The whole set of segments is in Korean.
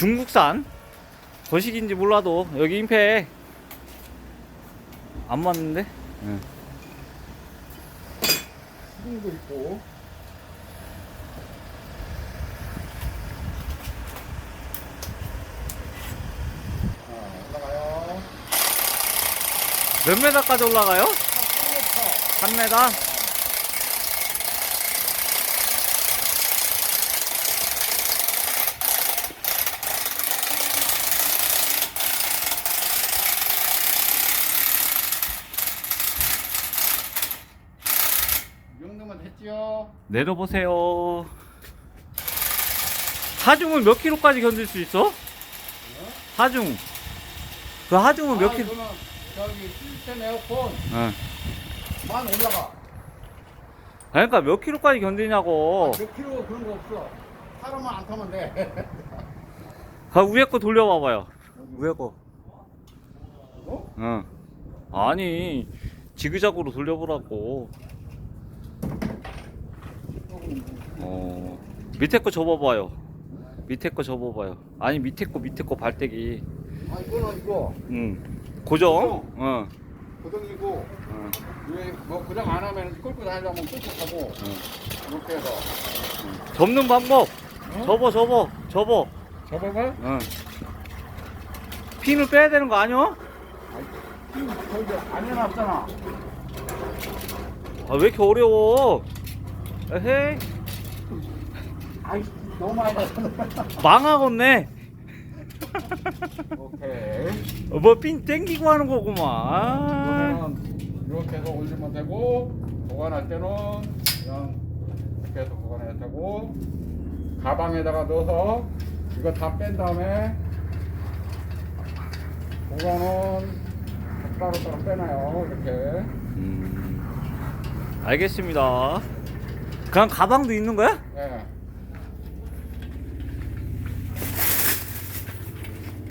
중국산 거식인지 몰라도 여기 임팩 안 맞는데? 응. 수동도 있고. 올라가요. 몇 메다까지 올라가요? 3m. 3m? 이 정도면 됐지요? 내려보세요. 하중은 몇 킬로까지 견딜 수 있어? 하중. 그 하중은 몇 킬로? 이거는 저기 시스템 에어컨 응. 만 올라가. 그러니까 몇 킬로까지 견디냐고. 몇 킬로 그런 거 없어. 사람만 안 타면 돼. 가 위에 거 돌려봐봐요. 위에 거. 이거? 응. 아니 지그자그로 돌려보라고. 밑에 거 접어봐요. 밑에 거 접어봐요. 아니 밑에 거 발대기. 아 이거는 이거 응. 고정. 응. 고정이고 응. 위에 뭐 고정 안 하면 끌고 다니려면 끌고 가고 이렇게 해서 접는 방법. 응? 접어. 접어봐? 응. 핀을 빼야 되는 거 아니야? 저기 안 해놨잖아. 아, 왜 이렇게 어려워? 에헤이. 아이 너무 많이 났잖아. 망하겠네. 오케이. 뭐 핀 땡기고 하는 거구만. 아. 그러면 이렇게 해서 올리면 되고 보관할 때는 그냥 이렇게 해서 보관해야 되고 가방에다가 넣어서 이거 다 뺀 다음에 보관은 따로따로 빼놔요. 이렇게. 알겠습니다. 그냥 가방도 있는 거야? 예.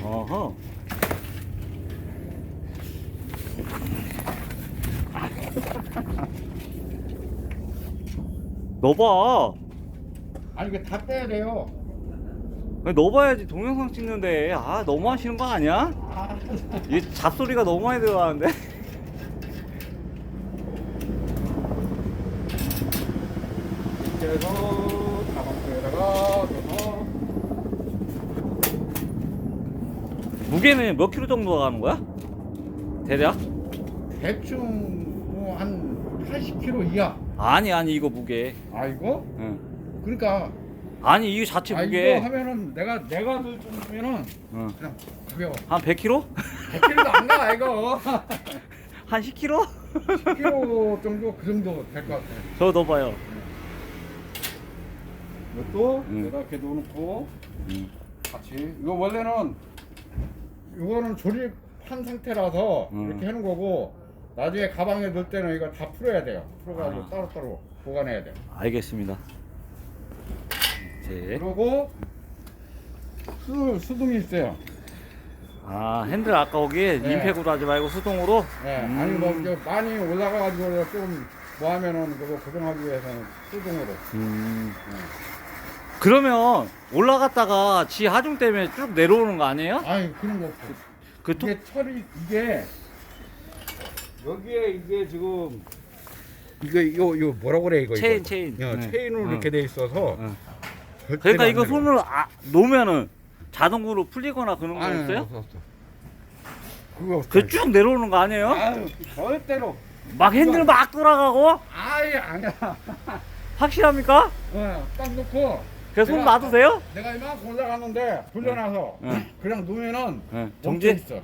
어허. 넣어봐. 아니 이거 다 빼야 돼요. 넣어봐야지 동영상 찍는데. 아, 너무 하시는 거 아니야? 아, 이 잡소리가 너무 많이 들어가는데. 이렇게 해서 가방에다가 넣어서 무게는 몇 킬로 정도 가는 거야? 대략? 대충 뭐 한 80kg 이하. 아니 이거 무게. 아 이거? 응. 그러니까 아니 이거 자체 아 무게. 이거 하면은 내가 들 정도면은 응. 그냥 가벼워. 한 100kg? 100kg도 안 가 이거. 한 10kg? 10kg 정도 그 정도 될 것 같아. 저 넣어봐요. 이것도 응. 여기다 이렇게 넣어놓고 응. 같이. 이거 원래는 이거는 조립한 상태라서 응. 이렇게 해놓은 거고 나중에 가방에 넣을 때는 이거 다 풀어야 돼요. 풀어가지고 아. 따로따로 보관해야 돼. 알겠습니다. 네. 그리고 수동이 있어요. 아, 핸들 아까 거기 네. 임팩으로 하지 말고 수동으로? 네, 아니 뭐 이제 많이 올라가가지고 좀 뭐 하면은 그거 고정하기 위해서는 수동으로. 그러면 올라갔다가 지 하중 때문에 쭉 내려오는 거 아니에요? 아니 그런 거 없어. 그 톡, 이게 철이 이게 여기에 이게 지금 이거 뭐라고 그래 이거 체인, 이거. 체인. 야, 네. 체인으로 응. 이렇게 돼 있어서 응. 절대로 그러니까 안 이거 내려와. 손을 놓으면은 자동으로 풀리거나 그런 거 아니, 없어요? 없어. 그거 없어. 그 쭉 내려오는 거 아니에요? 아유 절대로. 막 핸들 막 돌아가고? 아예 아니야. 확실합니까? 딱 놓고. 그래서 손 내가- 놔도 돼요? 내가 이만큼 올라갔는데 돌려놔서 응. 그냥 놓으면은 응. 멈춰 정지? 있어.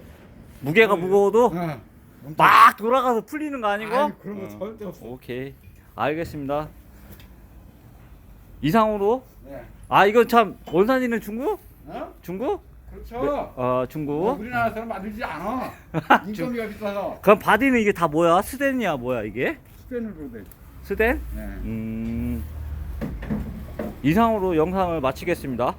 무게가 무거워도 응. 멈춰 막 돌아가서 풀리는 거 아니고? 아니, 그런 거 응. 절대 없어. 오케이. 알겠습니다. 이상으로? 네. 아, 이거 참, 원산지는 중국? 어? 중국? 그렇죠. 중국? 우리나라 사람 만들지 않아. 인건비가 비싸서 그럼 바디는 이게 다 뭐야? 스덴이야, 뭐야, 이게? 스페인으로 돼. 스덴? 네. 이상으로 영상을 마치겠습니다.